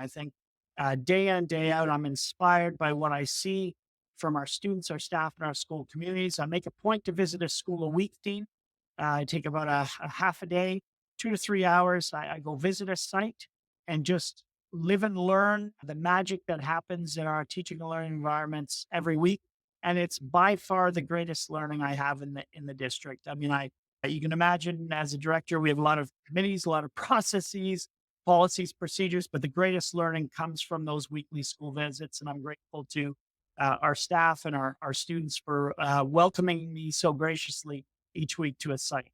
I think day in, day out, I'm inspired by what I see from our students, our staff, and our school communities. I make a point to visit a school a week, Dean. I take about a half a day, 2 to 3 hours. I go visit a site and just live and learn the magic that happens in our teaching and learning environments every week. And it's by far the greatest learning I have in the district. I mean, I you can imagine as a director, we have a lot of committees, a lot of processes, policies, procedures, but the greatest learning comes from those weekly school visits. And I'm grateful to our staff and our students for welcoming me so graciously each week to a site.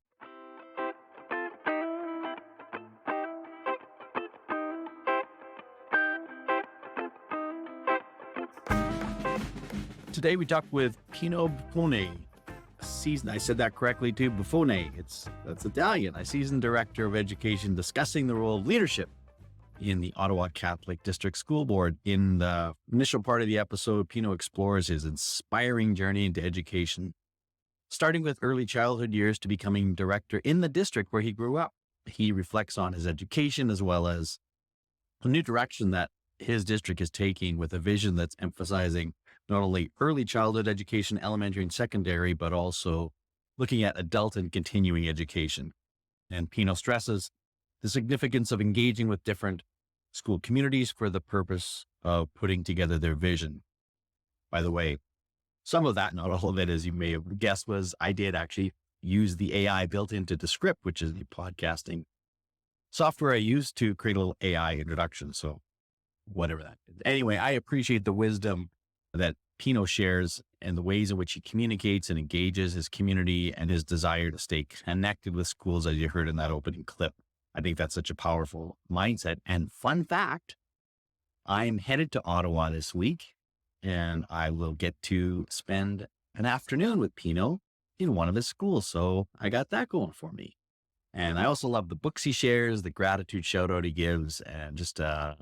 Today we talked with Pino Buffone, I said that correctly too, Buffone. That's Italian, a seasoned director of education, discussing the role of leadership in the Ottawa Catholic District School Board. In the initial part of the episode, Pino explores his inspiring journey into education, starting with early childhood years to becoming director in the district where he grew up. He reflects on his education as well as a new direction that his district is taking, with a vision that's emphasizing not only early childhood education, elementary and secondary, but also looking at adult and continuing education. And Pino stresses the significance of engaging with different school communities for the purpose of putting together their vision. By the way, some of that, not all of it, as you may have guessed, was I did actually use the AI built into Descript, which is the podcasting software I use to create a little AI introduction. So whatever that is. Anyway, I appreciate the wisdom that Pino shares and the ways in which he communicates and engages his community and his desire to stay connected with schools, as you heard in that opening clip. I think that's such a powerful mindset. And fun fact, I'm headed to Ottawa this week, and I will get to spend an afternoon with Pino in one of his schools. So I got that going for me. And I also love the books he shares, the gratitude shout out he gives, and just a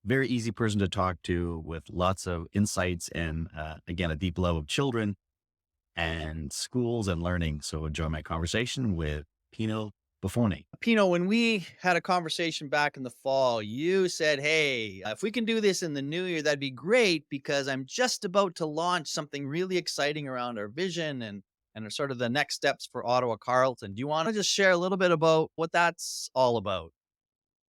very easy person to talk to with lots of insights and, again, a deep love of children and schools and learning. So enjoy my conversation with Pino Buffone. Pino, when we had a conversation back in the fall, you said, hey, if we can do this in the new year, that'd be great, because I'm just about to launch something really exciting around our vision and sort of the next steps for Ottawa Carleton. Do you want to just share a little bit about what that's all about?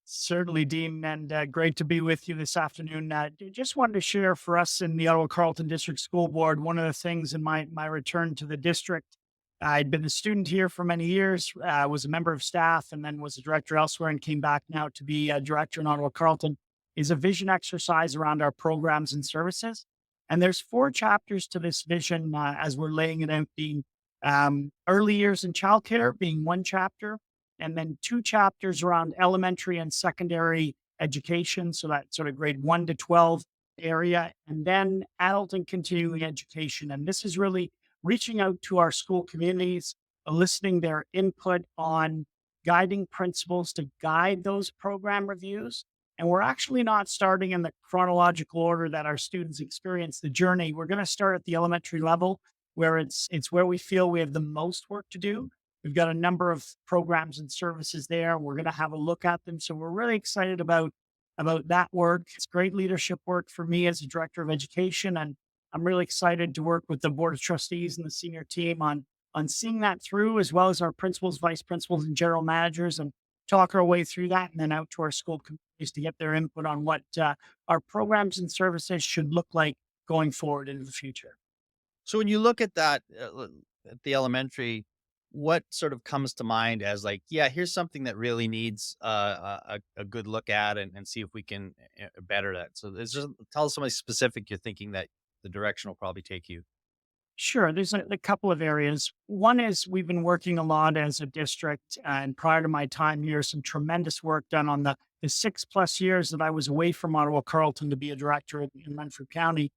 Certainly, Dean, and great to be with you this afternoon. Just wanted to share for us in the Ottawa Carleton District School Board, one of the things in my return to the district. I'd been a student here for many years, was a member of staff, and then was a director elsewhere, and came back now to be a director in Ottawa Carleton, is a vision exercise around our programs and services. And there's 4 chapters to this vision as we're laying it out, being early years in childcare being 1 chapter, and then 2 chapters around elementary and secondary education. So that sort of grade 1 to 12 area, and then adult and continuing education. And this is really reaching out to our school communities, eliciting their input on guiding principles to guide those program reviews. And we're actually not starting in the chronological order that our students experience the journey. We're going to start at the elementary level, where it's where we feel we have the most work to do. We've got a number of programs and services there. We're going to have a look at them. So we're really excited about that work. It's great leadership work for me as a director of education. And I'm really excited to work with the board of trustees and the senior team on seeing that through, as well as our principals, vice principals, and general managers, and talk our way through that, and then out to our school communities to get their input on what our programs and services should look like going forward into the future. So when you look at that, at the elementary, what sort of comes to mind as like, yeah, here's something that really needs a good look at, and see if we can better that. So tell us something specific you're thinking that the direction will probably take you. Sure. There's a couple of areas. One is we've been working a lot as a district, and prior to my time here, some tremendous work done on the 6+ years that I was away from Ottawa Carleton to be a director in Renfrew County.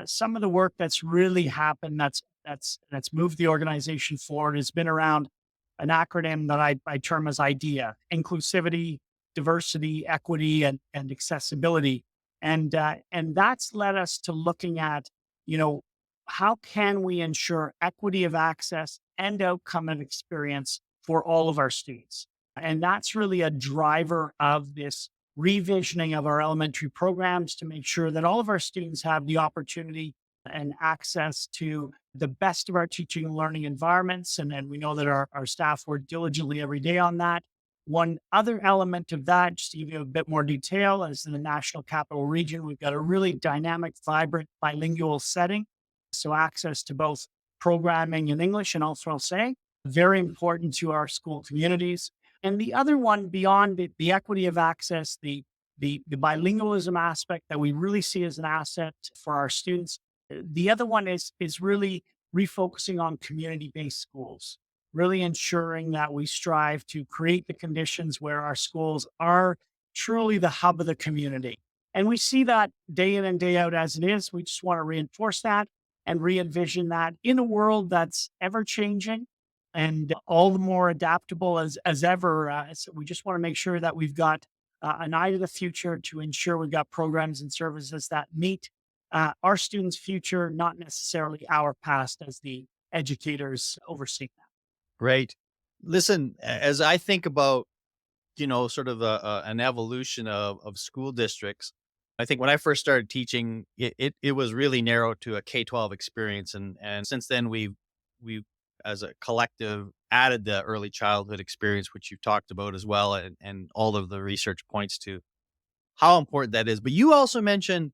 Some of the work that's really happened that's moved the organization forward has been around an acronym that I term as IDEA: inclusivity, diversity, equity, and accessibility. And that's led us to looking at, how can we ensure equity of access and outcome and experience for all of our students? And that's really a driver of this revisioning of our elementary programs to make sure that all of our students have the opportunity and access to the best of our teaching and learning environments. And we know that our staff work diligently every day on that. One other element of that, just to give you a bit more detail, is in the National Capital Region, we've got a really dynamic, vibrant bilingual setting. So access to both programming in English and also I'll say, very important to our school communities. And the other one beyond the equity of access, the bilingualism aspect that we really see as an asset for our students. The other one is really refocusing on community-based schools, really ensuring that we strive to create the conditions where our schools are truly the hub of the community. And we see that day in and day out as it is. We just want to reinforce that and re-envision that in a world that's ever changing and all the more adaptable as ever. So we just want to make sure that we've got an eye to the future to ensure we've got programs and services that meet our students' future, not necessarily our past, as the educators oversee that. Right. Listen, as I think about, sort of an evolution of school districts, I think when I first started teaching, it was really narrow to a K-12 experience. And since then we've as a collective added the early childhood experience, which you've talked about as well. And all of the research points to how important that is. But you also mentioned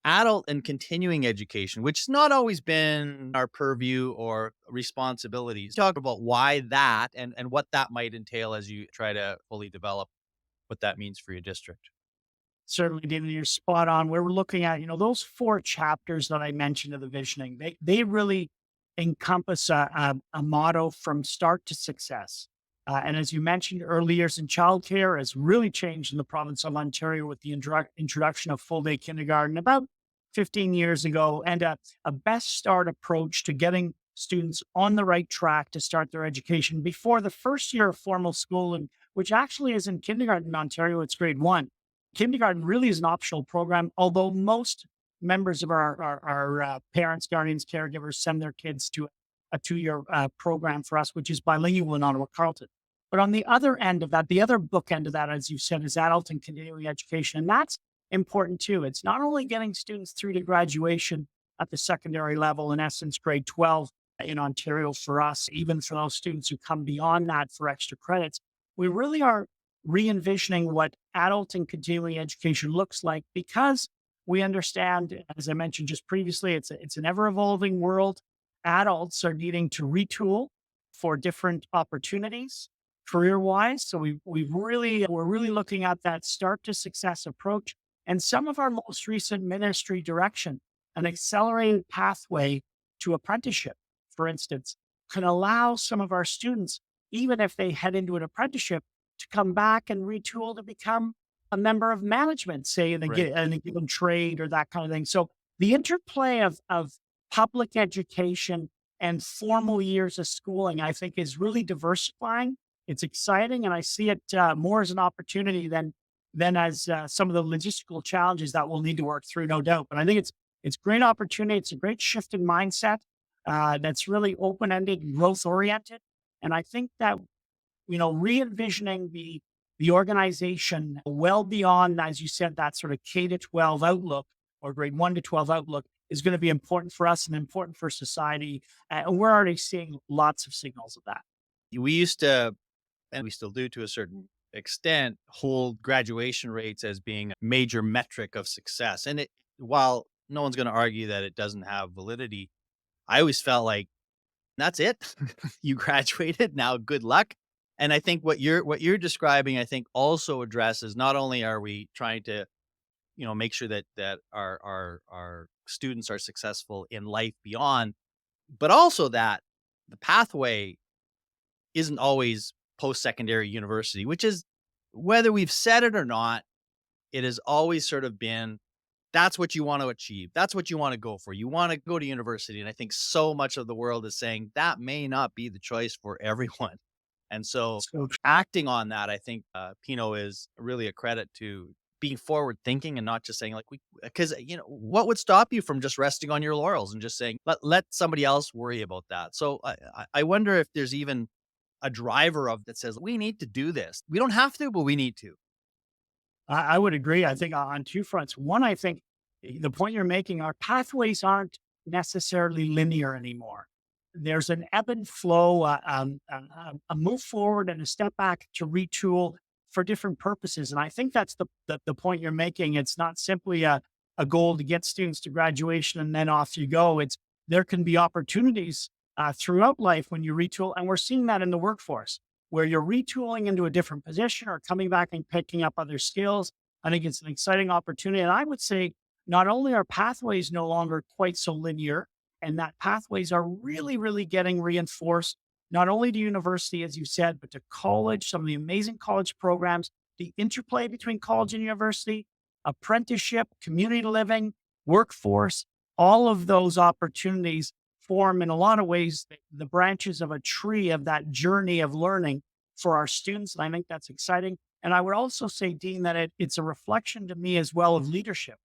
adult and continuing education, which has not always been our purview or responsibilities. Talk about why that and what that might entail as you try to fully develop what that means for your district. Certainly, David, you're spot on. Where we're looking at, those four chapters that I mentioned of the visioning, they really encompass a motto from start to success. And as you mentioned, early years in childcare has really changed in the province of Ontario with the introduction of full day kindergarten about 15 years ago, and a best start approach to getting students on the right track to start their education before the first year of formal school, and which actually is in kindergarten in Ontario. It's grade one. Kindergarten really is an optional program, although most members of our parents, guardians, caregivers send their kids to a 2-year program for us, which is bilingual in Ottawa, Carleton. But on the other end of that, the other bookend of that, as you said, is adult and continuing education. And that's important too. It's not only getting students through to graduation at the secondary level, in essence, grade 12 in Ontario for us, even for those students who come beyond that for extra credits. We really are re-envisioning what adult and continuing education looks like, because we understand, as I mentioned just previously, it's an ever-evolving world. Adults are needing to retool for different opportunities career-wise. So we're really looking at that start to success approach. And some of our most recent ministry direction, an accelerated pathway to apprenticeship, for instance, can allow some of our students, even if they head into an apprenticeship, to come back and retool to become a member of management, say in Right. in a given trade or that kind of thing. So the interplay of public education and formal years of schooling, I think, is really diversifying. It's exciting, and I see it more as an opportunity than as some of the logistical challenges that we'll need to work through, no doubt. But I think it's great opportunity. It's a great shift in mindset that's really open ended, and growth oriented, and I think that re-envisioning the organization well beyond, as you said, that sort of K to 12 outlook or grade 1 to 12 outlook is going to be important for us and important for society. And we're already seeing lots of signals of that. We used to, and we still do to a certain extent, hold graduation rates as being a major metric of success. And while no one's going to argue that it doesn't have validity, I always felt like that's it. You graduated. Now, good luck. And I think what you're describing, I think also addresses, not only are we trying to, make sure that our students are successful in life beyond, but also that the pathway isn't always post-secondary university, which is, whether we've said it or not, it has always sort of been, that's what you want to achieve. That's what you want to go for. You want to go to university. And I think so much of the world is saying that may not be the choice for everyone. And so So acting on that, I think Pino is really a credit to being forward thinking and not just saying like, because, what would stop you from just resting on your laurels and just saying, let somebody else worry about that. So I wonder if there's even a driver of that says, we need to do this. We don't have to, but we need to. I would agree. I think on two fronts. One, I think the point you're making, our pathways aren't necessarily linear anymore. There's an ebb and flow, a move forward and a step back to retool for different purposes. And I think that's the point you're making. It's not simply a goal to get students to graduation and then off you go. It's there can be opportunities throughout life when you retool. And we're seeing that in the workforce where you're retooling into a different position or coming back and picking up other skills. I think it's an exciting opportunity. And I would say not only are pathways no longer quite so linear, and that pathways are really, really getting reinforced, not only to university, as you said, but to college, some of the amazing college programs, the interplay between college and university, apprenticeship, community living, workforce, all of those opportunities form in a lot of ways the branches of a tree of that journey of learning for our students. And I think that's exciting. And I would also say, Dean, that it's a reflection to me as well of leadership.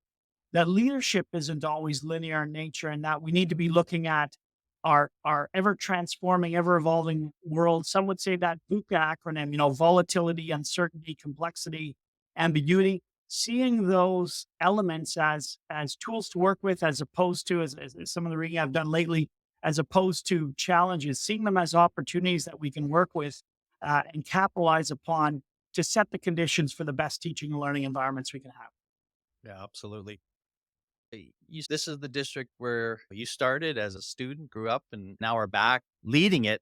That leadership isn't always linear in nature, and that we need to be looking at our ever transforming, ever evolving world. Some would say that VUCA acronym, volatility, uncertainty, complexity, ambiguity, seeing those elements as tools to work with, as opposed to as some of the reading I've done lately, as opposed to challenges, seeing them as opportunities that we can work with and capitalize upon to set the conditions for the best teaching and learning environments we can have. Yeah, absolutely. This is the district where you started as a student, grew up, and now are back leading it.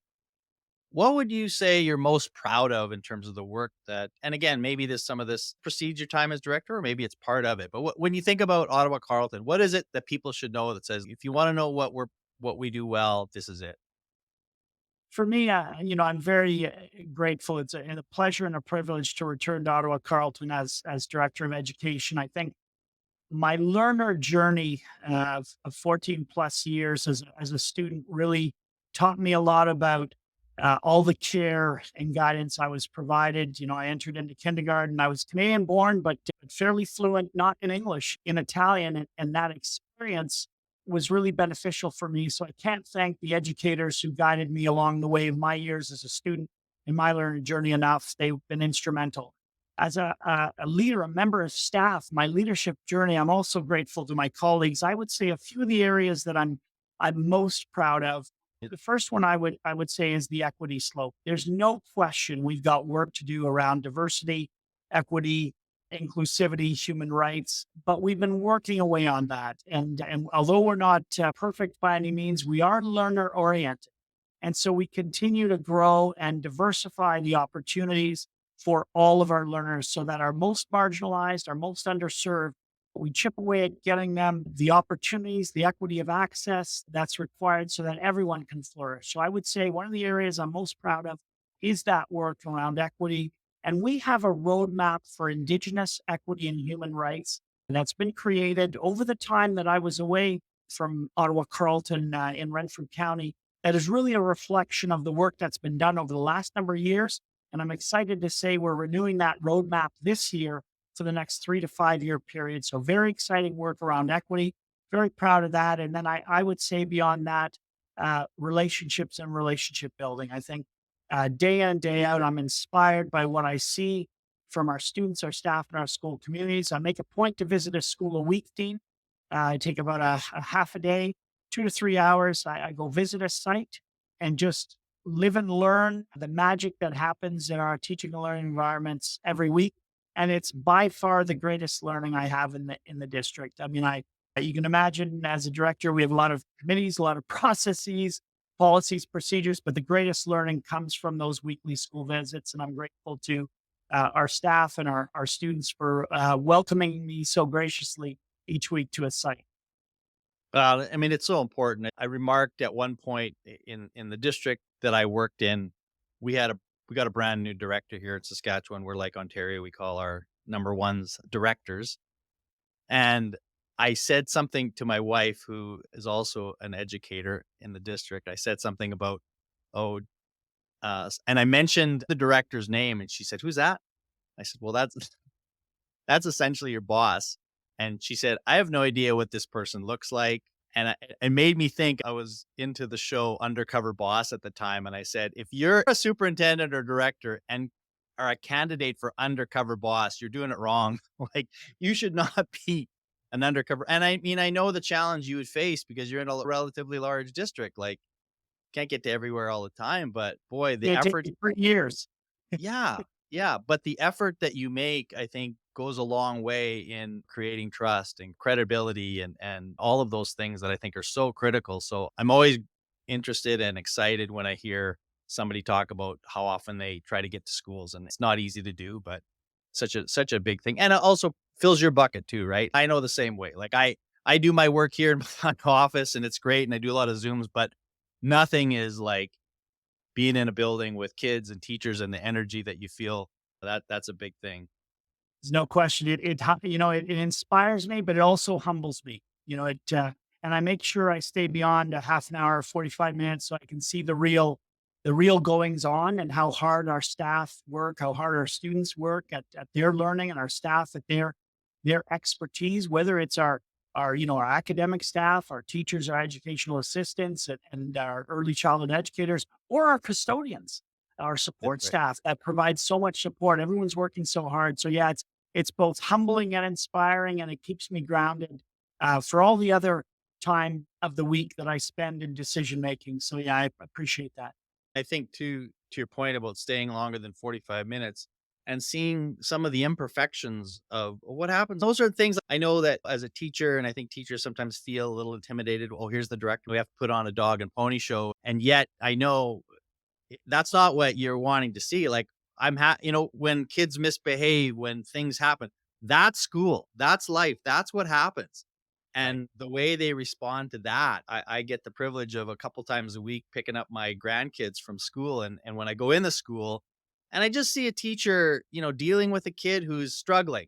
What would you say you're most proud of in terms of the work that, and again, maybe this some of this precedes your time as director, or maybe it's part of it. But when you think about Ottawa Carleton, what is it that people should know that says, if you want to know what we do well, this is it? For me, I'm very grateful. It's a pleasure and a privilege to return to Ottawa Carleton as director of education. I think my learner journey of 14 plus years as a student really taught me a lot about all the care and guidance I was provided. I entered into kindergarten. I was Canadian born, but fairly fluent, not in English, in Italian. And that experience was really beneficial for me. So I can't thank the educators who guided me along the way of my years as a student in my learning journey enough. They've been instrumental. As a leader, a member of staff, my leadership journey, I'm also grateful to my colleagues. I would say a few of the areas that I'm most proud of. The first one I would say is the equity slope. There's no question we've got work to do around diversity, equity, inclusivity, human rights, but we've been working away on that. And although we're not perfect by any means, we are learner oriented. And so we continue to grow and diversify the opportunities for all of our learners so that our most marginalized, our most underserved, we chip away at getting them the opportunities, the equity of access that's required so that everyone can flourish. So I would say one of the areas I'm most proud of is that work around equity. And we have a roadmap for Indigenous equity and human rights that's been created over the time that I was away from Ottawa Carleton in Renfrew County. That is really a reflection of the work that's been done over the last number of years. And I'm excited to say we're renewing that roadmap this year for the next 3 to 5 year period. So very exciting work around equity. Very proud of that. And then I would say beyond that, relationships and relationship building. I think day in, day out, I'm inspired by what I see from our students, our staff, and our school communities. I make a point to visit a school a week, Dean. I take about a half a day, 2 to 3 hours. I go visit a site and just live and learn the magic that happens in our teaching and learning environments every week. And it's by far the greatest learning I have in the district. I mean, you can imagine as a director, we have a lot of committees, a lot of processes, policies, procedures, but the greatest learning comes from those weekly school visits. And I'm grateful to our staff and our students for welcoming me so graciously each week to a site. I mean, it's so important. I remarked at one point in the district that I worked in, we had a we got a brand new director here in Saskatchewan. We're like Ontario. We call our number ones directors. And I said something to my wife, who is also an educator in the district. I said something about, oh, and I mentioned the director's name, and she said, "Who's that?" I said, "Well, that's essentially your boss." And she said, "I have no idea what this person looks like." And it made me think. I was into the show Undercover Boss at the time. And I said, if you're a superintendent or director and are a candidate for undercover boss, you're doing it wrong. Like, you should not be an undercover. And I mean, I know the challenge you would face because you're in a relatively large district. Like, can't get to everywhere all the time, but boy, the Yeah, it takes effort. me 3 years. Yeah, yeah, but the effort that you make, I think, goes a long way in creating trust and credibility and all of those things that I think are so critical. So I'm always interested and excited when I hear somebody talk about how often they try to get to schools, and it's not easy to do, but such a big thing. And it also fills your bucket too, right? I know the same way. Like, I do my work here in my office and it's great and I do a lot of Zooms, but nothing is like being in a building with kids and teachers and the energy that you feel, that's a big thing. There's no question. It inspires me, but it also humbles me. And I make sure I stay beyond a half an hour, 45 minutes, so I can see the real goings on and how hard our staff work, how hard our students work at their learning, and our staff at their expertise, whether it's our academic staff, our teachers, our educational assistants, and our early childhood educators, or our custodians, our That's support right. staff that provide so much support. Everyone's working so hard. So yeah, it's both humbling and inspiring, and it keeps me grounded for all the other time of the week that I spend in decision making. So yeah, I appreciate that. I think to your point about staying longer than 45 minutes and seeing some of the imperfections of what happens. Those are things I know that as a teacher, and I think teachers sometimes feel a little intimidated. Oh, here's the director. We have to put on a dog and pony show. And yet I know that's not what you're wanting to see. Like, when kids misbehave, when things happen, that's school, that's life, that's what happens. Right. And the way they respond to that, I get the privilege of a couple times a week picking up my grandkids from school. And when I go in the school and I just see a teacher, dealing with a kid who's struggling,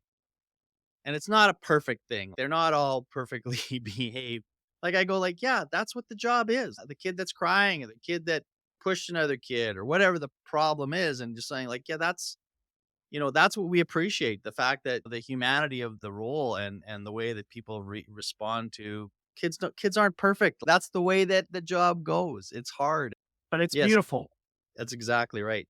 and it's not a perfect thing. They're not all perfectly behaved. Like, I go like, yeah, that's what the job is. The kid that's crying, or the kid that pushed another kid, or whatever the problem is, and just saying like, yeah, that's what we appreciate. The fact that the humanity of the role and the way that people respond to kids. Kids aren't perfect. That's the way that the job goes. It's hard. But it's Yes, beautiful. that's exactly right.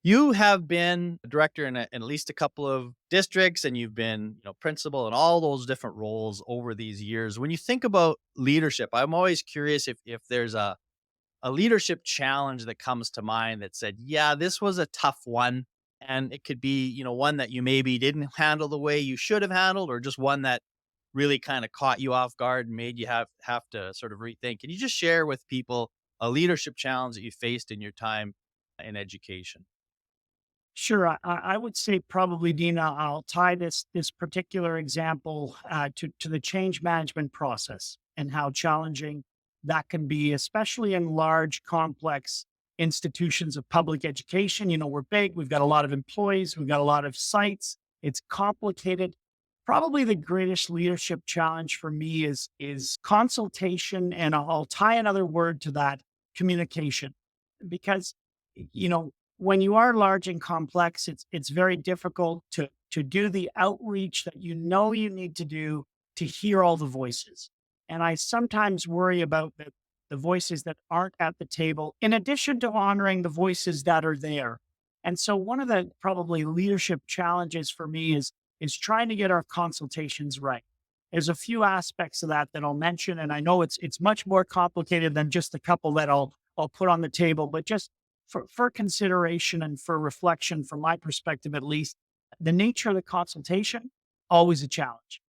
You have been a director in at least a couple of districts, and you've been, principal in all those different roles over these years. When you think about leadership, I'm always curious if there's a leadership challenge that comes to mind that said, yeah, this was a tough one. And it could be, one that you maybe didn't handle the way you should have handled, or just one that really kind of caught you off guard and made you have to sort of rethink. Can you just share with people a leadership challenge that you faced in your time in education? Sure, I would say probably, Dina. I'll tie this particular example to the change management process and how challenging that can be, especially in large, complex institutions of public education. We're big. We've got a lot of employees. We've got a lot of sites. It's complicated. Probably the greatest leadership challenge for me is consultation, and I'll tie another word to that: communication, because you know when you are large and complex, it's very difficult to do the outreach that you need to do to hear all the voices. And I sometimes worry about the voices that aren't at the table, in addition to honoring the voices that are there. And so one of the probably leadership challenges for me is trying to get our consultations right. There's a few aspects of that I'll mention, and I know it's much more complicated than just a couple that I'll put on the table, but just for consideration and for reflection, from my perspective at least, the nature of the consultation, always a challenge.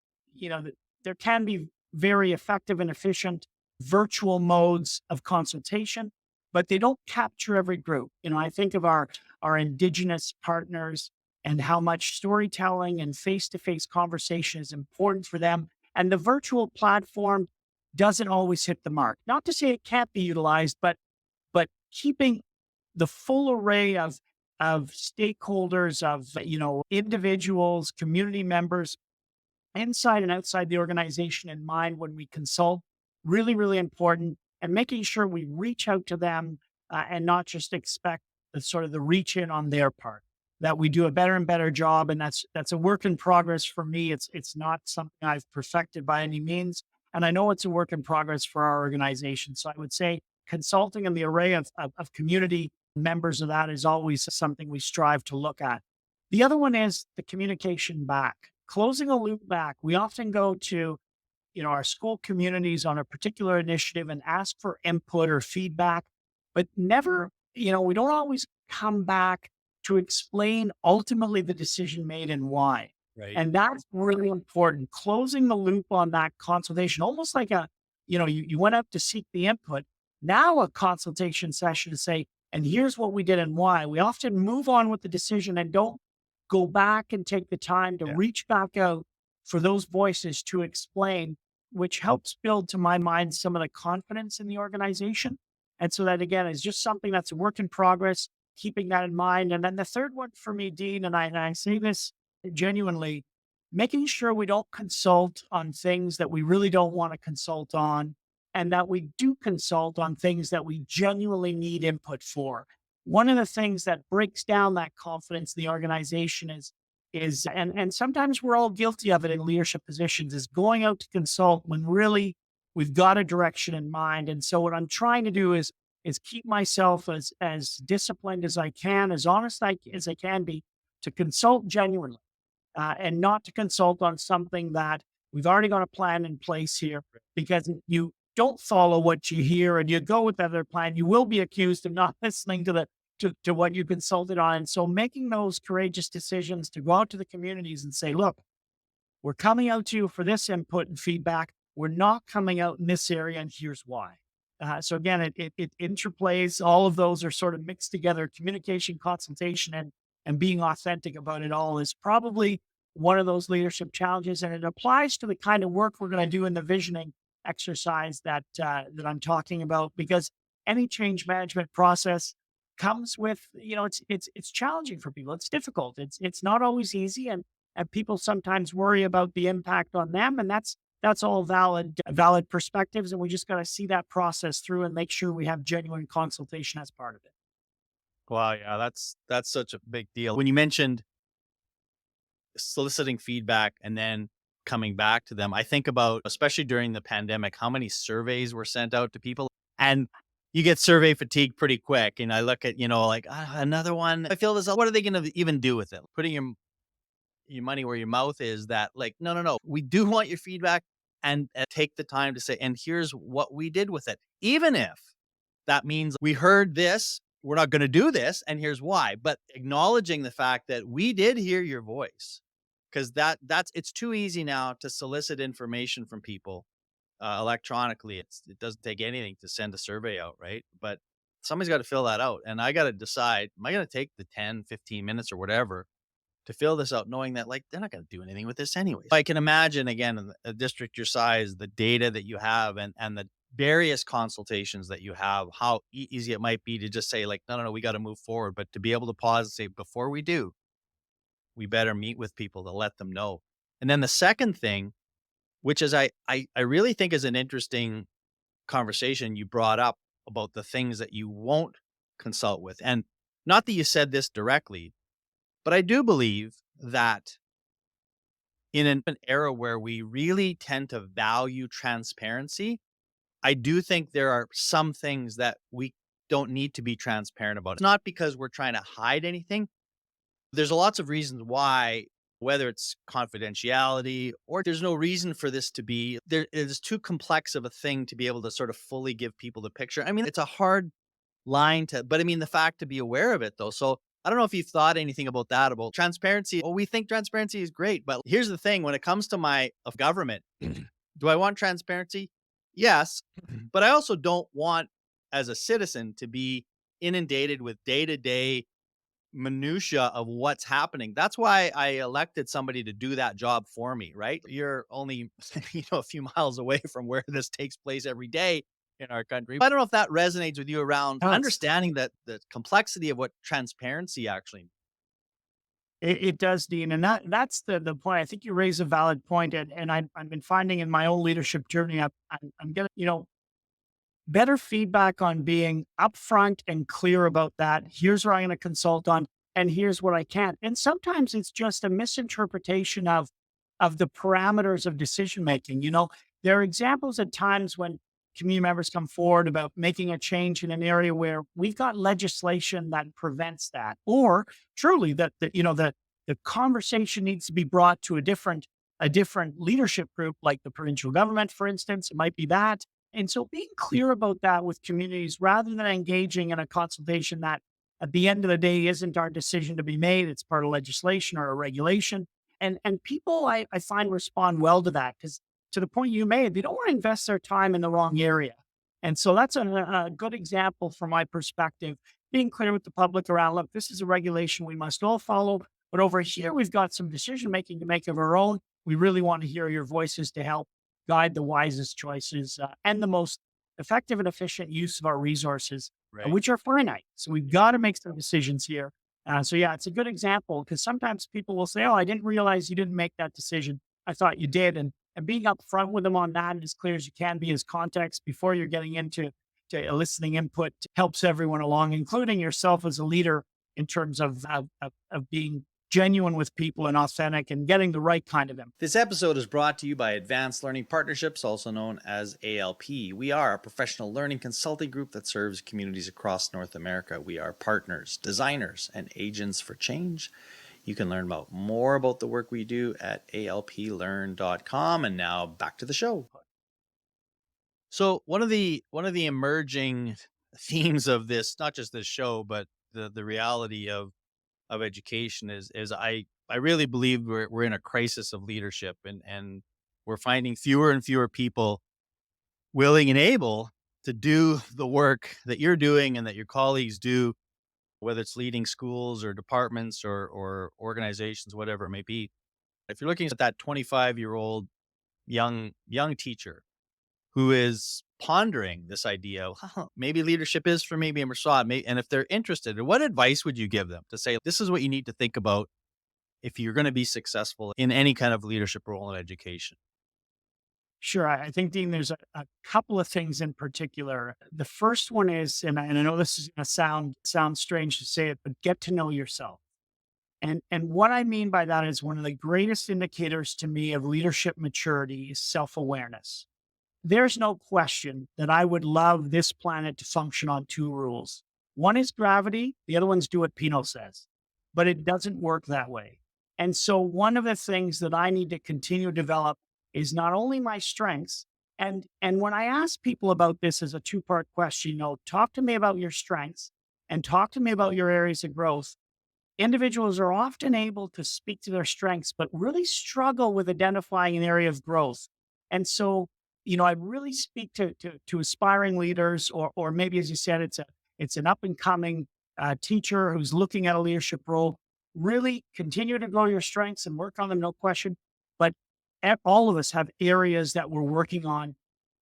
There can be very effective and efficient virtual modes of consultation, but they don't capture every group. I think of our indigenous partners and how much storytelling and face-to-face conversation is important for them. And the virtual platform doesn't always hit the mark. Not to say it can't be utilized, but keeping the full array of stakeholders, of individuals, community members, inside and outside the organization in mind when we consult, really, really important. And making sure we reach out to them, and not just expect the reach in on their part. That we do a better and better job, and that's a work in progress for me. It's not something I've perfected by any means, and I know it's a work in progress for our organization. So I would say consulting and the array of community members of that is always something we strive to look at. The other one is the communication back, closing a loop back. We often go to, our school communities on a particular initiative and ask for input or feedback, but never, we don't always come back to explain ultimately the decision made and why. Right. And that's really important. Closing the loop on that consultation, almost like you went up to seek the input. Now a consultation session to say, and here's what we did and why. We often move on with the decision and don't go back and take the time to Yeah. reach back out for those voices to explain, which helps build, to my mind, some of the confidence in the organization. And so that, again, is just something that's a work in progress, keeping that in mind. And then the third one for me, Dean, and I say this genuinely, making sure we don't consult on things that we really don't want to consult on, and that we do consult on things that we genuinely need input for. One of the things that breaks down that confidence in the organization is and sometimes we're all guilty of it in leadership positions, is going out to consult when really we've got a direction in mind. And so what I'm trying to do is keep myself as disciplined as I can, as honest as I can be, to consult genuinely, and not to consult on something that we've already got a plan in place here. Because if you don't follow what you hear and you go with the other plan, you will be accused of not listening to what you consulted on. And so making those courageous decisions to go out to the communities and say, look, we're coming out to you for this input and feedback. We're not coming out in this area, and here's why. So again, it interplays. All of those are sort of mixed together. Communication, consultation, and being authentic about it all is probably one of those leadership challenges, and it applies to the kind of work we're going to do in the visioning exercise that I'm talking about. Because any change management process comes with, it's challenging for people. It's difficult. It's not always easy, and people sometimes worry about the impact on them, and that's all valid perspectives, and we just got to see that process through and make sure we have genuine consultation as part of it. Wow, yeah, that's such a big deal. When you mentioned soliciting feedback and then coming back to them, I think about, especially during the pandemic, how many surveys were sent out to people, and you get survey fatigue pretty quick. And I look at, like, another one. I feel this. What are they going to even do with it? Putting your money where your mouth is. That, like, no, no, no. We do want your feedback, and take the time to say, and here's what we did with it, even if that means we heard this. We're not going to do this, and here's why. But acknowledging the fact that we did hear your voice, because it's too easy now to solicit information from people electronically. It doesn't take anything to send a survey out, right? But somebody's got to fill that out, and I got to decide: am I going to take the 10, 15 minutes or whatever to fill this out, knowing that, like, they're not going to do anything with this anyway? I can imagine, again, in a district your size, the data that you have, and the various consultations that you have, how easy it might be to just say, like, no, no, no, we got to move forward. But to be able to pause and say, before we do, we better meet with people to let them know. And then the second thing, which is I really think is an interesting conversation you brought up about the things that you won't consult with. And not that you said this directly, but I do believe that in an era where we really tend to value transparency, I do think there are some things that we don't need to be transparent about. It's not because we're trying to hide anything. There's lots of reasons why, whether it's confidentiality or there's no reason for this to be, there is too complex of a thing to be able to sort of fully give people the picture. I mean, it's a hard line but I mean, the fact to be aware of it though. So I don't know if you've thought anything about that, about transparency. Well, we think transparency is great, but here's the thing: when it comes to of government, do I want transparency? Yes, but I also don't want, as a citizen, to be inundated with day-to-day minutia of what's happening. That's why I elected somebody to do that job for me, right? You're only, a few miles away from where this takes place every day in our country. I don't know if that resonates with you around Yes. understanding that the complexity of what transparency actually means. It does, Dean, and that's the point. I think you raise a valid point, and I've been finding in my own leadership journey, I'm getting better feedback on being upfront and clear about that. Here's what I'm going to consult on, and here's what I can't. And sometimes it's just a misinterpretation of the parameters of decision making. There are examples at times when community members come forward about making a change in an area where we've got legislation that prevents that, or truly that the the conversation needs to be brought to a different leadership group, like the provincial government, for instance. It might be that. And so being clear about that with communities rather than engaging in a consultation that at the end of the day isn't our decision to be made. It's part of legislation or a regulation. And people I find respond well to that because to the point you made, they don't want to invest their time in the wrong area. And so that's a good example from my perspective, being clear with the public around, look, this is a regulation we must all follow. But over here, we've got some decision making to make of our own. We really want to hear your voices to help guide the wisest choices and the most effective and efficient use of our resources, Right. which are finite. So we've got to make some decisions here. So yeah, it's a good example because sometimes people will say, "Oh, I didn't realize you didn't make that decision. I thought you did," and being upfront with them on that and as clear as you can be as context before you're getting into to eliciting input helps everyone along, including yourself as a leader, in terms of being genuine with people and authentic and getting the right kind of input. This episode is brought to you by Advanced Learning Partnerships, also known as ALP. We are a professional learning consulting group that serves communities across North America. We are partners, designers, and agents for change. You can learn more about the work we do at alplearn.com. And now back to the show. So one of the emerging themes of this, not just this show, but the reality of education is I really believe we're in a crisis of leadership, and we're finding fewer and fewer people willing and able to do the work that you're doing and that your colleagues do, whether it's leading schools or departments or organizations, whatever it may be. If you're looking at that 25-year-old young teacher who is pondering this idea, "Huh, maybe leadership is for me, maybe I'm saw it," and if they're interested, what advice would you give them to say, this is what you need to think about if you're going to be successful in any kind of leadership role in education? Sure. I think, Dean, there's a couple of things in particular. The first one is, and I know this is going to sound strange to say it, but get to know yourself. And what I mean by that is one of the greatest indicators to me of leadership maturity is self-awareness. There's no question that I would love this planet to function on two rules. One is gravity, the other one's do what Pino says, but it doesn't work that way. And so one of the things that I need to continue to develop is not only my strengths, and when I ask people about this as a two-part question, talk to me about your strengths and talk to me about your areas of growth. Individuals are often able to speak to their strengths, but really struggle with identifying an area of growth. And so, I really speak to aspiring leaders, or maybe, as you said, it's an up and coming teacher who's looking at a leadership role. Really continue to grow your strengths and work on them, no question. But all of us have areas that we're working on.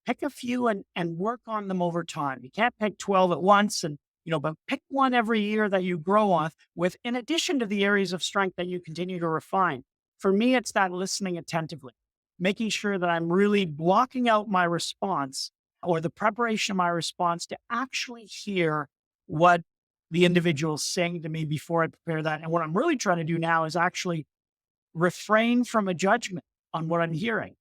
Pick a few and work on them over time. You can't pick 12 at once, but pick one every year that you grow on with, in addition to the areas of strength that you continue to refine. For me, it's that listening attentively, making sure that I'm really blocking out my response or the preparation of my response to actually hear what the individual is saying to me before I prepare that. And what I'm really trying to do now is actually refrain from a judgment on what I'm hearing.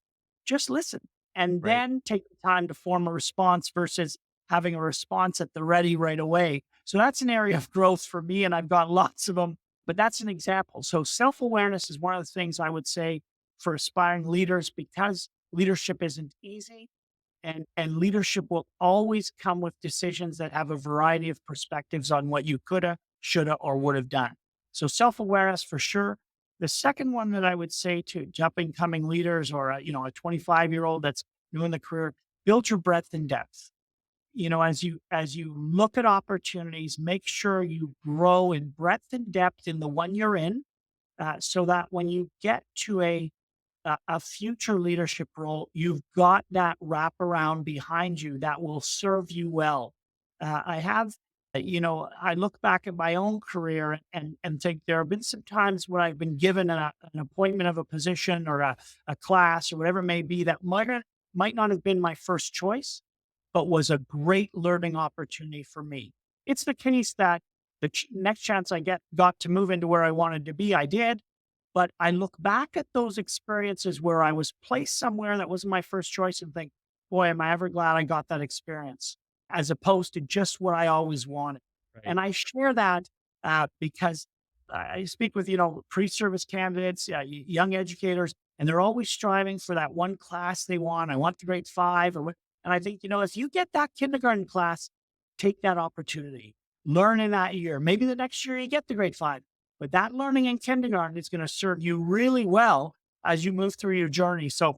Just listen and Right. then take the time to form a response versus having a response at the ready right away. So that's an area of growth for me, and I've got lots of them, but that's an example. So self-awareness is one of the things I would say for aspiring leaders, because leadership isn't easy, and leadership will always come with decisions that have a variety of perspectives on what you coulda, shoulda, or would have done. So self-awareness for sure. The second one that I would say to up and coming leaders, or a 25-year-old that's new in the career, build your breadth and depth. As you look at opportunities, make sure you grow in breadth and depth in the one you're in, so that when you get to a future leadership role, you've got that wraparound behind you that will serve you well. I look back at my own career and think there have been some times when I've been given an appointment of a position or a class or whatever it may be that might not have been my first choice, but was a great learning opportunity for me. It's the case that next chance I got to move into where I wanted to be, I did. But I look back at those experiences where I was placed somewhere that wasn't my first choice and think, boy, am I ever glad I got that experience, as opposed to just what I always wanted. Right. And I share that because I speak with, pre-service candidates, young educators, and they're always striving for that one class they want. I want the grade five or what. And I think, if you get that kindergarten class, take that opportunity, learn in that year. Maybe the next year you get the grade five, but that learning in kindergarten is going to serve you really well as you move through your journey. So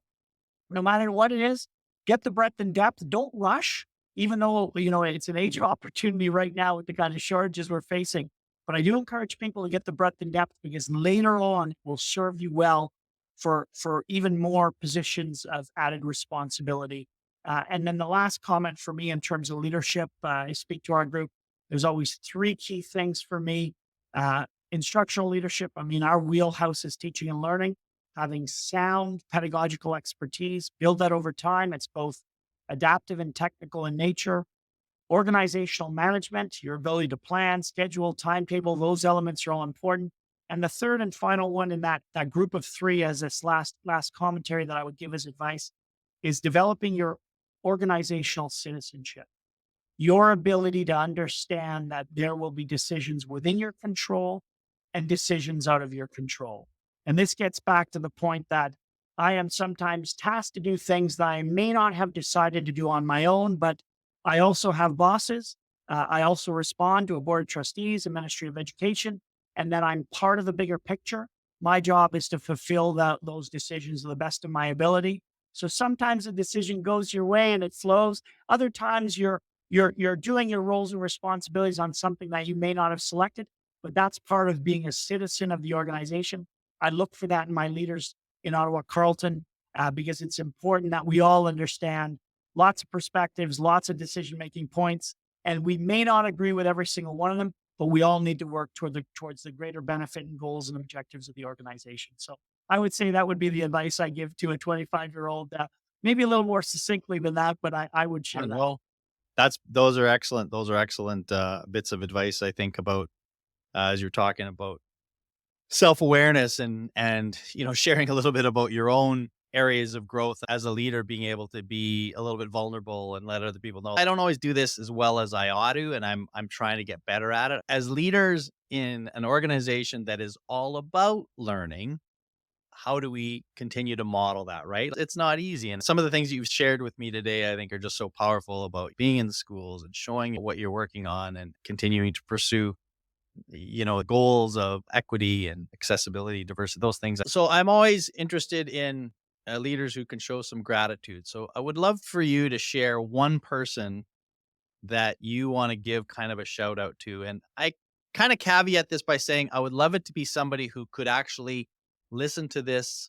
no matter what it is, get the breadth and depth. Don't rush, even though, it's an age of opportunity right now with the kind of shortages we're facing. But I do encourage people to get the breadth and depth because later on it will serve you well for even more positions of added responsibility. And then the last comment for me in terms of leadership, I speak to our group. There's always three key things for me. Instructional leadership. I mean, our wheelhouse is teaching and learning, having sound pedagogical expertise, build that over time. It's both adaptive and technical in nature. Organizational management, your ability to plan, schedule, timetable, those elements are all important. And the third and final one in that group of three, as this last commentary that I would give as advice, is developing your organizational citizenship. Your ability to understand that there will be decisions within your control and decisions out of your control. And this gets back to the point that I am sometimes tasked to do things that I may not have decided to do on my own, but I also have bosses. I also respond to a board of trustees, a ministry of education, and then I'm part of the bigger picture. My job is to fulfill those decisions to the best of my ability. So sometimes a decision goes your way and it flows. Other times you're doing your roles and responsibilities on something that you may not have selected, but that's part of being a citizen of the organization. I look for that in my leaders in Ottawa, Carleton, because it's important that we all understand lots of perspectives, lots of decision-making points, and we may not agree with every single one of them, but we all need to work towards the greater benefit and goals and objectives of the organization. So I would say that would be the advice I give to a 25-year-old, maybe a little more succinctly than that, but I would share that. Well, those are excellent. Those are excellent bits of advice. I think about as you're talking about self-awareness and sharing a little bit about your own areas of growth as a leader, being able to be a little bit vulnerable and let other people know. I don't always do this as well as I ought to, and I'm trying to get better at it. As leaders in an organization that is all about learning, how do we continue to model that, right? It's not easy. And some of the things you've shared with me today, I think are just so powerful about being in the schools and showing what you're working on and continuing to pursue goals of equity and accessibility, diversity, those things. So I'm always interested in leaders who can show some gratitude. So I would love for you to share one person that you want to give kind of a shout out to. And I kind of caveat this by saying I would love it to be somebody who could actually listen to this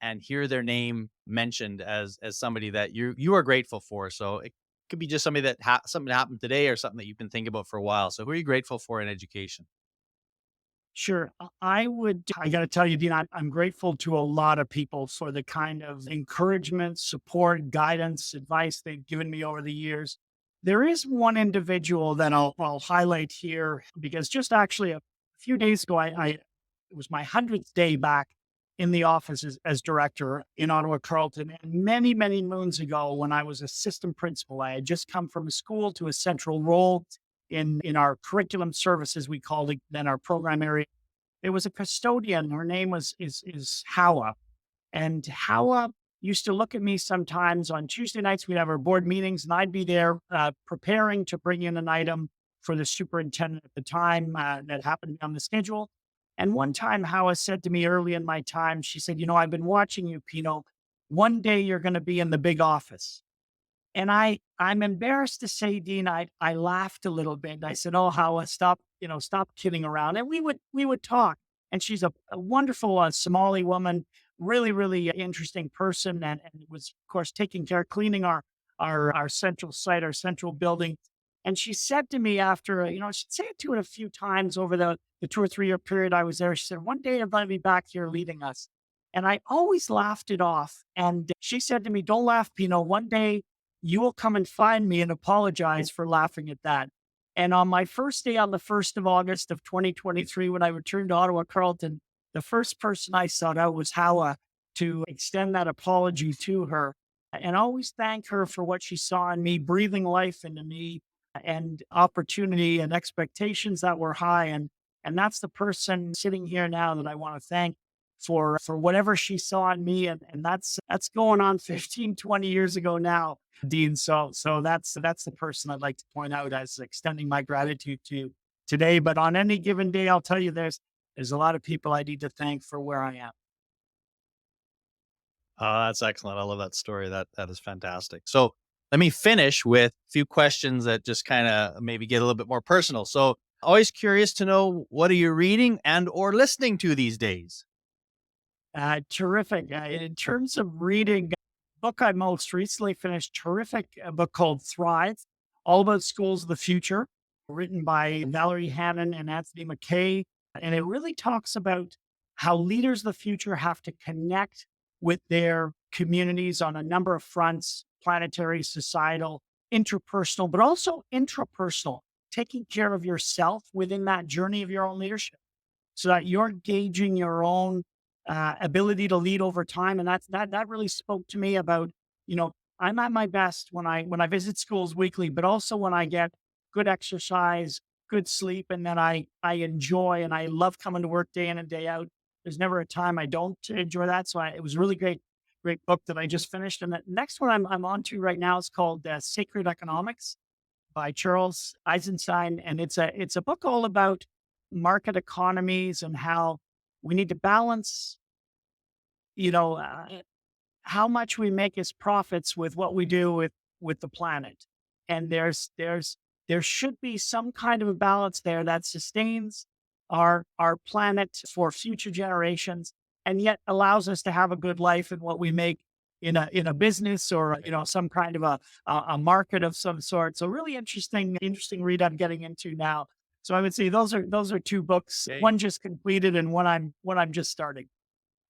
and hear their name mentioned as somebody that you are grateful for. So it could be just somebody that something happened today or something that you've been thinking about for a while. So who are you grateful for in education? Sure. I got to tell you, Dean, I'm grateful to a lot of people for the kind of encouragement, support, guidance, advice they've given me over the years. There is one individual that I'll highlight here because just actually a few days ago, it was my 100th day back in the office as director in Ottawa, Carleton. And many, many moons ago, when I was assistant principal, I had just come from a school to a central role in our curriculum services, we called it then our program area. There was a custodian. Her name is Howa. And Howa used to look at me sometimes on Tuesday nights. We'd have our board meetings, and I'd be there preparing to bring in an item for the superintendent at the time that happened to be on the schedule. And one time, Howa said to me early in my time, she said, I've been watching you, Pino. One day you're going to be in the big office. And I'm embarrassed to say, Dean, I laughed a little bit. I said, "Oh, Howa, stop kidding around." And we would talk. And she's a wonderful Somali woman, really, really interesting person, and was of course taking care, cleaning our central site, our central building. And she said to me after, she'd say it to it a few times over the 2 or 3 year period I was there. She said, "One day you're going to be back here leading us." And I always laughed it off. And she said to me, "Don't laugh, Pino. One day you will come and find me and apologize for laughing at that." And on my first day, on the 1st of August of 2023, when I returned to Ottawa, Carleton, the first person I sought out was Howa to extend that apology to her and always thank her for what she saw in me, breathing life into me and opportunity and expectations that were high. And And that's the person sitting here now that I want to thank for whatever she saw in me. And that's going on 15, 20 years ago now, Dean. So that's the person I'd like to point out as extending my gratitude to today. But on any given day, I'll tell you there's a lot of people I need to thank for where I am. Oh, that's excellent. I love that story. That is fantastic. So let me finish with a few questions that just kind of maybe get a little bit more personal. So always curious to know, what are you reading and or listening to these days? Terrific. In terms of reading, book I most recently finished, terrific book called Thrive, all about schools of the future, written by Valerie Hannon and Anthony McKay. And it really talks about how leaders of the future have to connect with their communities on a number of fronts: planetary, societal, interpersonal, but also intrapersonal, taking care of yourself within that journey of your own leadership so that you're gauging your own ability to lead over time. And that really spoke to me about, I'm at my best when I visit schools weekly, but also when I get good exercise, good sleep, and then I enjoy and I love coming to work day in and day out. There's never a time I don't enjoy that. It was a really great book that I just finished. And the next one I'm on to right now is called Sacred Economics by Charles Eisenstein, and it's a book all about market economies and how we need to balance, you know, uh, how much we make as profits with what we do with the planet. And there should be some kind of a balance there that sustains our planet for future generations, and yet allows us to have a good life in what we make in a business or some kind of a market of some sort. So really interesting read I'm getting into now. So I would say those are two books, Okay. one just completed and one I'm just starting.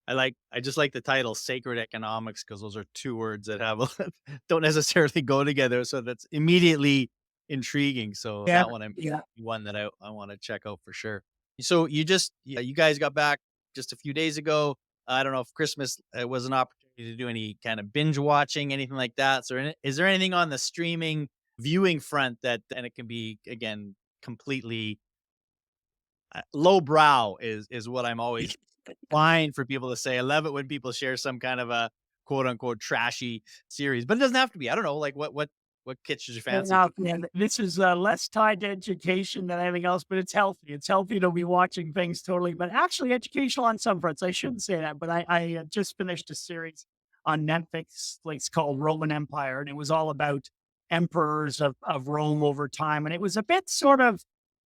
I just like the title Sacred Economics, because those are two words that have don't necessarily go together. So that's immediately intriguing. So Yeah, that one I'm yeah. one that I want to check out for sure. So you guys got back just a few days ago. I don't know if Christmas was an opportunity to do any kind of binge watching, anything like that. So is there anything on the streaming viewing front and it can be, again, completely lowbrow is what I'm always fine for people to say. I love it when people share some kind of a quote unquote trashy series, but it doesn't have to be. I don't know, like what catches your Fair fancy? enough, man. This is less tied to education than anything else, but it's healthy. It's healthy to be watching things totally, but actually educational on some fronts. I shouldn't say that, but I just finished a series on Netflix. Like, it's called Roman Empire, and it was all about emperors of Rome over time. And it was a bit sort of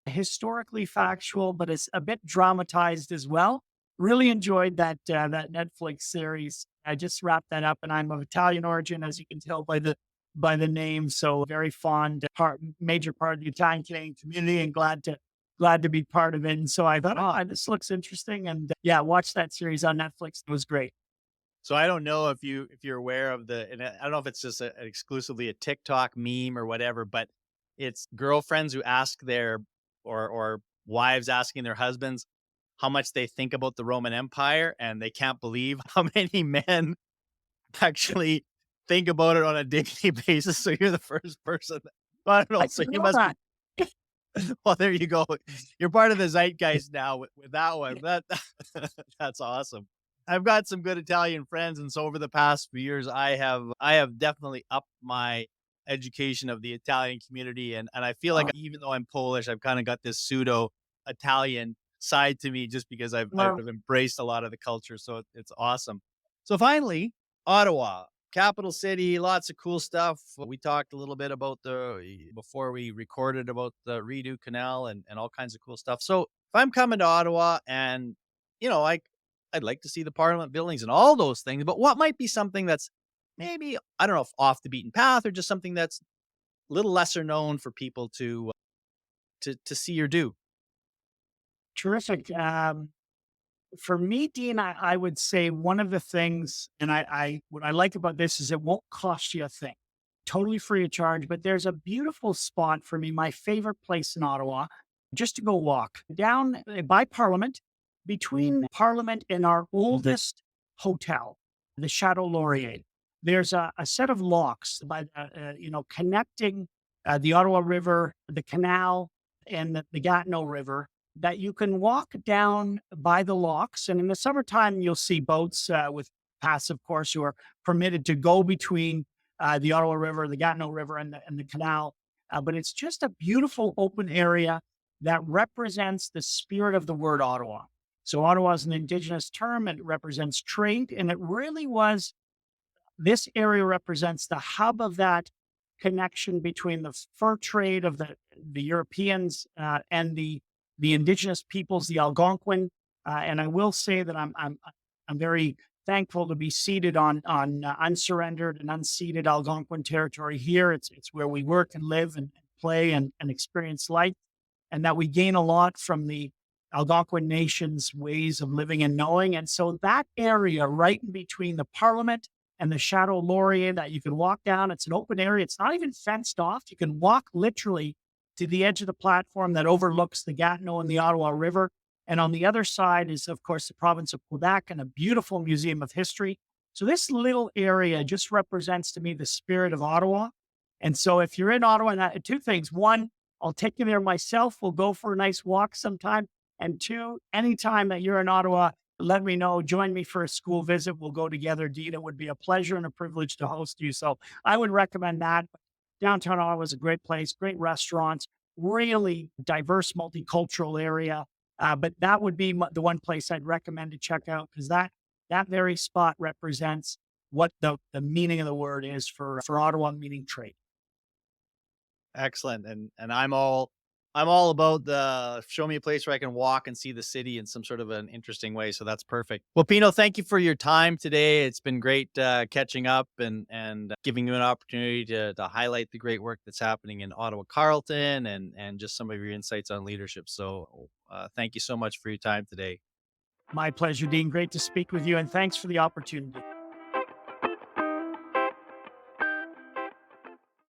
historically factual, but it's a bit dramatized as well. Really enjoyed that Netflix series. I just wrapped that up, and I'm of Italian origin, as you can tell by the name. So very fond major part of the Italian Canadian community, and glad to be part of it. And so I thought, oh, this looks interesting, and yeah, watch that series on Netflix. It was great. So I don't know if you're aware of and I don't know if it's just exclusively a TikTok meme or whatever, but it's girlfriends who ask their or wives asking their husbands how much they think about the Roman Empire, and they can't believe how many men actually think about it on a daily basis. So you're the first person. I don't know. I So didn't you know must be. that. Well, there you go. You're part of the zeitgeist now with that one. That's awesome. I've got some good Italian friends, and so over the past few years, I have definitely upped my education of the Italian community, and I feel like even though I'm Polish, I've kind of got this pseudo Italian side to me just because I've Well, embraced a lot of the culture. So it's awesome. So finally, Ottawa, capital city, lots of cool stuff. We talked a little bit about before we recorded about the redo canal and all kinds of cool stuff. So if I'm coming to Ottawa and I'd like to see the Parliament buildings and all those things, but what might be something that's maybe, I don't know, if off the beaten path, or just something that's a little lesser known for people to see or do? terrific. For me, Dean, I would say one of the things, and what I like about this is it won't cost you a thing, totally free of charge. But there's a beautiful spot for me, my favorite place in Ottawa, just to go walk down by Parliament, between Parliament and our oldest hotel, the Chateau Laurier. There's a set of locks connecting the Ottawa River, the canal, and the Gatineau River. that you can walk down by the locks. And in the summertime, you'll see boats with passive course who are permitted to go between the Ottawa River, the Gatineau River, and the canal. But it's just a beautiful open area that represents the spirit of the word Ottawa. So Ottawa is an Indigenous term. It represents trade, and it really was, this area represents the hub of that connection between the fur trade of the Europeans and the indigenous peoples, the Algonquin. And I will say that I'm very thankful to be seated on unsurrendered and unceded Algonquin territory here. It's where we work and live and play and experience life, and that we gain a lot from the Algonquin Nation's ways of living and knowing. And so that area right in between the Parliament and the Chateau Laurier that you can walk down, it's an open area. It's not even fenced off. You can walk literally to the edge of the platform that overlooks the Gatineau and the Ottawa River. And on the other side is, of course, the province of Quebec and a beautiful museum of history. So this little area just represents to me the spirit of Ottawa. And so if you're in Ottawa, and two things. One, I'll take you there myself. We'll go for a nice walk sometime. And two, anytime that you're in Ottawa, let me know. Join me for a school visit. We'll go together, Dean. It would be a pleasure and a privilege to host you. So I would recommend that. Downtown Ottawa is a great place, great restaurants, really diverse, multicultural area. But that would be the one place I'd recommend to check out, because that very spot represents what the meaning of the word is for Ottawa, meaning trade. Excellent. And I'm all about the show me a place where I can walk and see the city in some sort of an interesting way. So that's perfect. Well, Pino, thank you for your time today. It's been great catching up and giving you an opportunity to highlight the great work that's happening in Ottawa Carleton and just some of your insights on leadership. So thank you so much for your time today. My pleasure, Dean. Great to speak with you, and thanks for the opportunity.